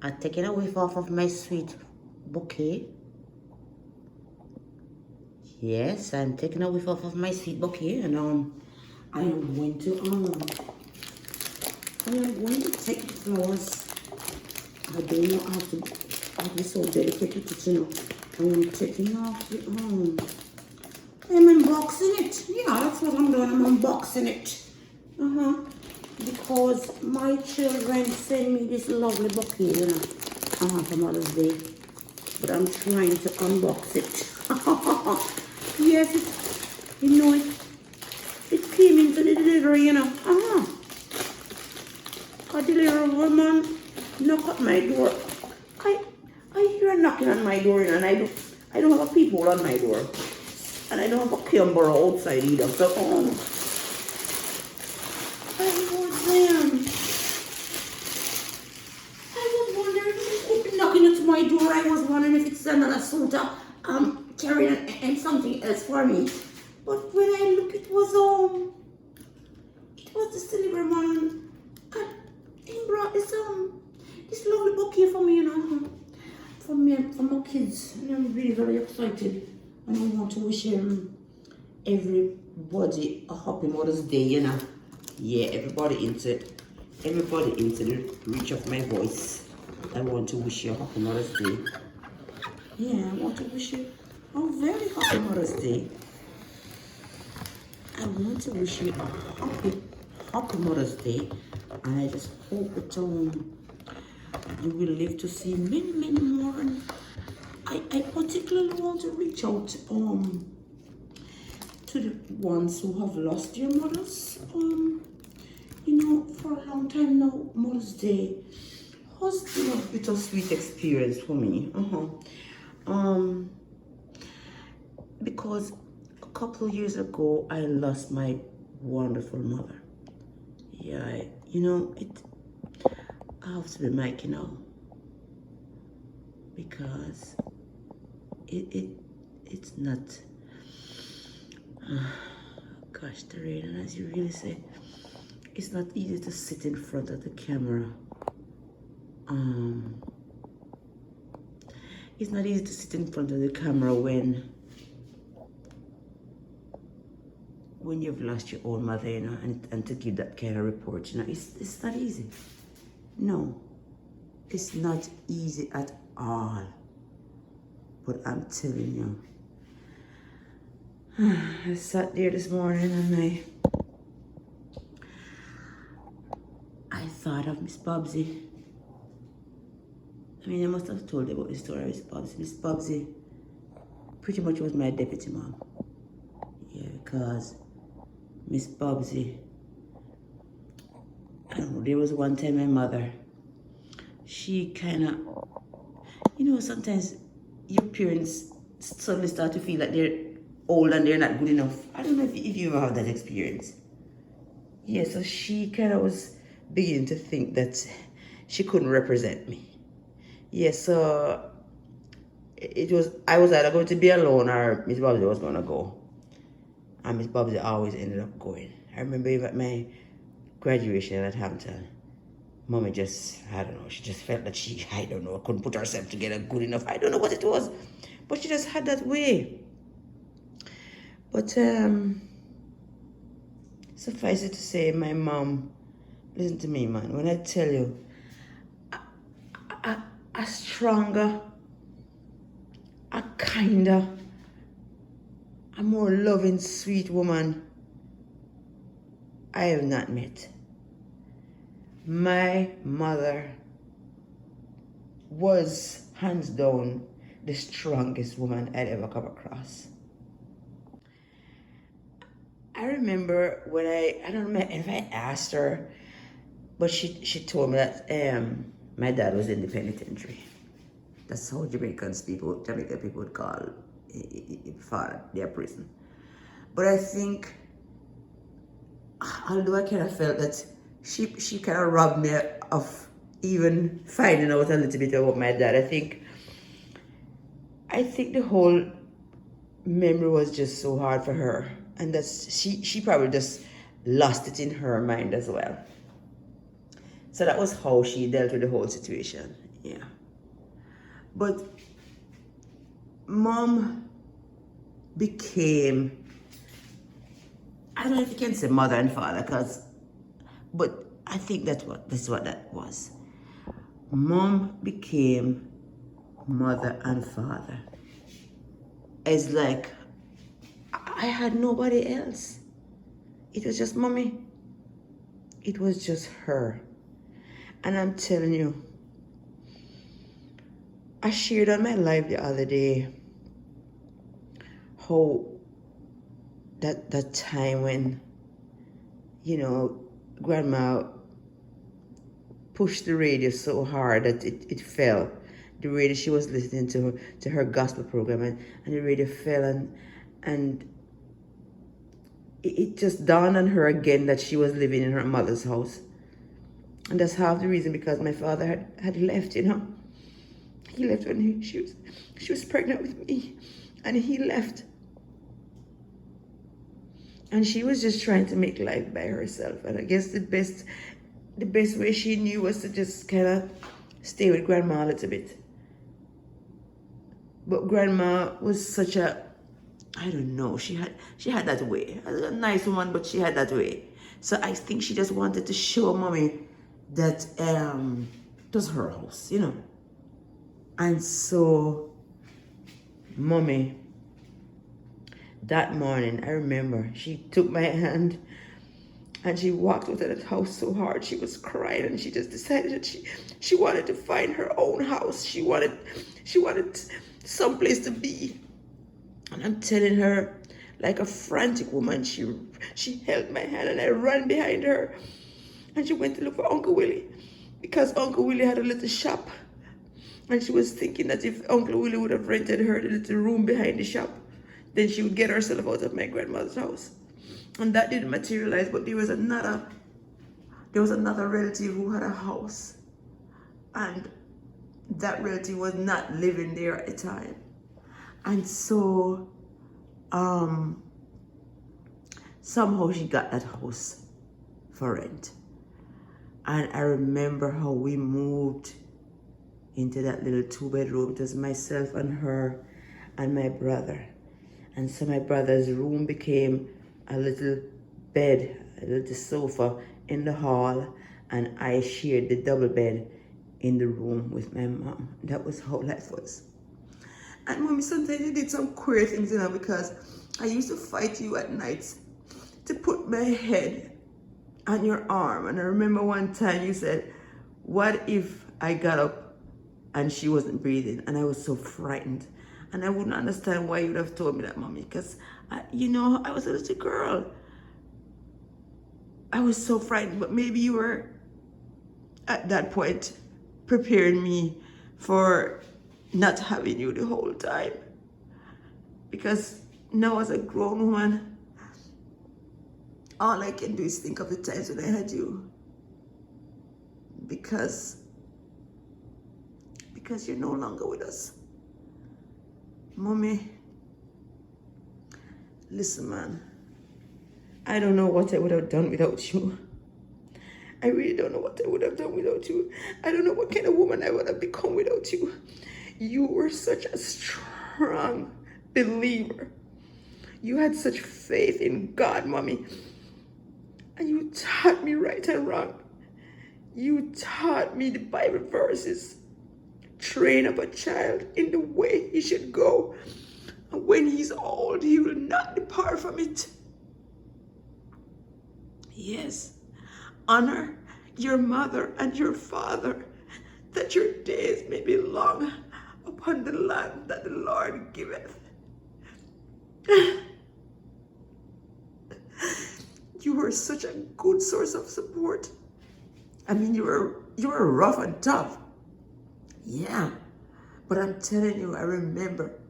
I'm taking a whiff off of my sweet bouquet. Yes, I'm taking a whiff off of my sweet bouquet, and I am going to take the flowers. I don't know how to be so delicate with it, you know. I'm taking off the I'm unboxing it. Yeah, that's what I'm doing. I'm unboxing it. Because my children send me this lovely bouquet, you know, for Mother's Day. But I'm trying to unbox it. Yes, it came into the delivery, you know. A delivery woman knock at my door. I hear knocking on my door, you know, and I don't have a peephole on my door. And I don't have a camera outside either. So, I was wondering if it's knocking at my door. I was wondering if it's another suitor carrying and something else for me. But when I look, it was this delivery man, and he brought this lovely bouquet for me, you know, for me and for my kids, and I'm really very excited. And I want to wish everybody a happy Mother's Day, you know. Yeah, everybody into the reach of my voice. I want to wish you a happy Mother's Day. Yeah, I want to wish you a very happy Mother's Day. I want to wish you a happy Mother's Day. And I just hope that you will live to see many, many more. And I particularly want to reach out to the ones who have lost their mothers. You know, for a long time now, Mother's Day has been a bittersweet experience for me. Because a couple of years ago, I lost my wonderful mother. Yeah, you know, I have to be Mikey now. Because it's not, gosh, Teresa, as you really say, it's not easy to sit in front of the camera. It's not easy to sit in front of the camera when you've lost your own mother, you know, and to give that kind of report, you know, it's not easy. No, it's not easy at all. But I'm telling you, I sat there this morning and I thought of Miss Bobsy. I mean, I must have told you about the story of Miss Bobsy. Miss Bobsy pretty much was my deputy mom. Yeah, because Miss Bobsy, I don't know, there was one time my mother, she kind of, you know, sometimes your parents suddenly start to feel like they're old and they're not good enough. I don't know if you ever have that experience. Yeah, so she kind of was beginning to think that she couldn't represent me. Yeah, so I was either going to be alone or Miss Bobsy was going to go. And Miss Bobsy always ended up going. I remember even at my graduation at Hampton, Mommy just, I don't know, she just felt that she, I don't know, couldn't put herself together good enough. I don't know what it was, but she just had that way. But suffice it to say, my mom, listen to me, man, when I tell you, a stronger, a kinder, a more loving, sweet woman I have not met. My mother was hands down the strongest woman I'd ever come across. I remember when I don't know if I asked her, but she told me that my dad was in the penitentiary. That's how Jamaican people would call father, their prison. But I think, although I kind of felt that she kind of robbed me of even finding out a little bit about my dad. I think the whole memory was just so hard for her, and that she probably just lost it in her mind as well. So that was how she dealt with the whole situation. Yeah. But mom became, I don't know if you can say mother and father, but I think that's what that was. Mom became mother and father. It's like I had nobody else. It was just mommy. It was just her. And I'm telling you, I shared on my live the other day how that time when, grandma pushed the radio so hard that it fell. The radio, she was listening to her gospel program, and the radio fell, and it just dawned on her again that she was living in her mother's house. And that's half the reason, because my father had left, He left when she was pregnant with me, and he left. And she was just trying to make life by herself. And I guess the best way she knew was to just kind of stay with grandma a little bit. But grandma was such a, I don't know, she had that way. A nice woman, but she had that way. So I think she just wanted to show mommy that it was her house, And so mommy, that morning, I remember, she took my hand and she walked out of that house so hard. She was crying, and she just decided that she wanted to find her own house. She wanted some place to be. And I'm telling her, like a frantic woman, she held my hand, and I ran behind her. And she went to look for Uncle Willie, because Uncle Willie had a little shop. And she was thinking that if Uncle Willie would have rented her the little room behind the shop, then she would get herself out of my grandmother's house. And that didn't materialize, but there was another relative who had a house. And that relative was not living there at the time. And so somehow she got that house for rent. And I remember how we moved into that little 2-bedroom. It was myself and her and my brother. And so my brother's room became a little bed, a little sofa in the hall, and I shared the double bed in the room with my mom. That was how life was. And mommy, sometimes you did some queer things, because I used to fight you at nights to put my head on your arm. And I remember one time you said, what if I got up and she wasn't breathing? And I was so frightened. And I wouldn't understand why you would have told me that, mommy, because, I was a little girl. I was so frightened, but maybe you were, at that point, preparing me for not having you the whole time. Because now as a grown woman, all I can do is think of the times when I had you. Because you're no longer with us. Mommy, listen, man. I don't know what I would have done without you. I really don't know what I would have done without you. I don't know what kind of woman I would have become without you. You were such a strong believer. You had such faith in God, mommy. And you taught me right and wrong. You taught me the Bible verses. Train up a child in the way he should go. And when he's old, he will not depart from it. Yes, honor your mother and your father, that your days may be long upon the land that the Lord giveth. You were such a good source of support. I mean, you were rough and tough. Yeah, but I'm telling you, I remember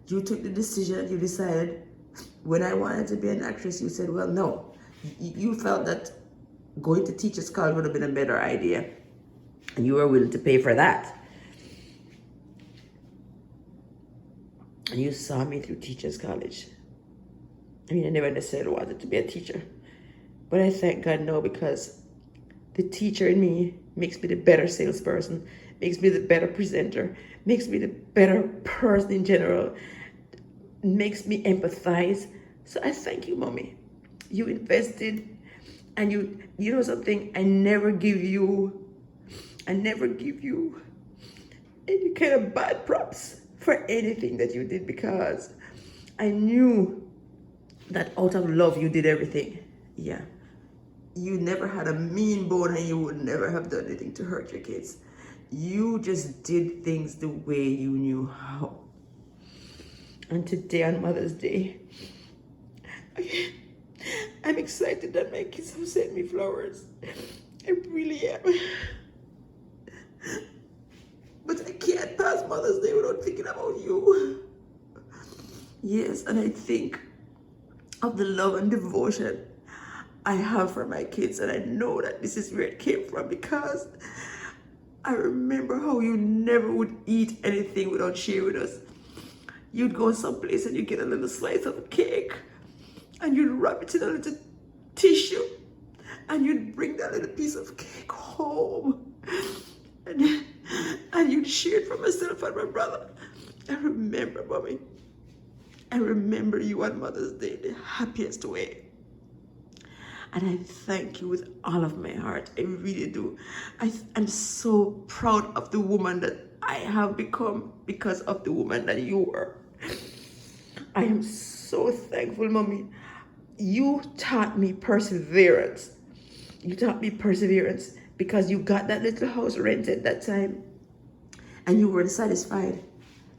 you took the decision. You decided, when I wanted to be an actress, you said, well, no. You felt that going to Teachers College would have been a better idea, and you were willing to pay for that. And you saw me through Teachers College. I mean, I never necessarily wanted to be a teacher, but I thank God now, because the teacher in me makes me the better salesperson, makes me the better presenter, makes me the better person in general, makes me empathize. So I thank you, mommy. You invested, and you know something, I never give you any kind of bad props for anything that you did, because I knew that out of love you did everything. Yeah. You never had a mean bone, and you would never have done anything to hurt your kids. You just did things the way you knew how. And today on Mother's Day, I'm excited that my kids have sent me flowers. I really am. But I can't pass Mother's Day without thinking about you. Yes, and I think of the love and devotion I have for my kids, and I know that this is where it came from, because I remember how you never would eat anything without sharing with us. You'd go someplace and you get a little slice of cake, and you'd wrap it in a little tissue, and you'd bring that little piece of cake home, and you'd share it for myself and my brother. I remember, mommy. I remember you on Mother's Day the happiest way. And I thank you with all of my heart. I really do. I'm so proud of the woman that I have become because of the woman that you were. I am so thankful, mommy. You taught me perseverance. You taught me perseverance because you got that little house rented that time and you weren't satisfied.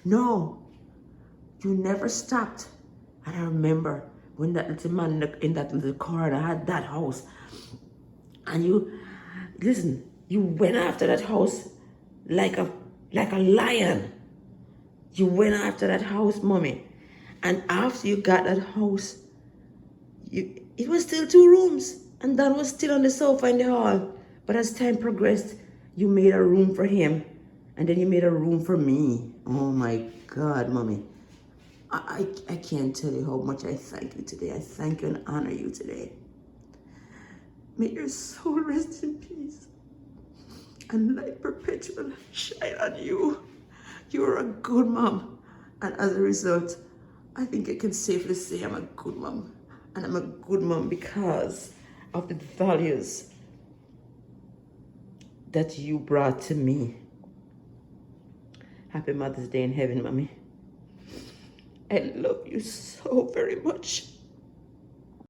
No, you never stopped. And I remember when that little man in that little corner had that house, and you went after that house like a lion. You went after that house, mommy. And after you got that house, it was still 2 rooms, and that was still on the sofa in the hall. But as time progressed, you made a room for him, and then you made a room for me. Oh my God, mommy. I can't tell you how much I thank you today. I thank you and honor you today. May your soul rest in peace and light perpetual shine on you. You're a good mom, and as a result, I think I can safely say I'm a good mom. And I'm a good mom because of the values that you brought to me. Happy Mother's Day in heaven, mommy. I love you so very much.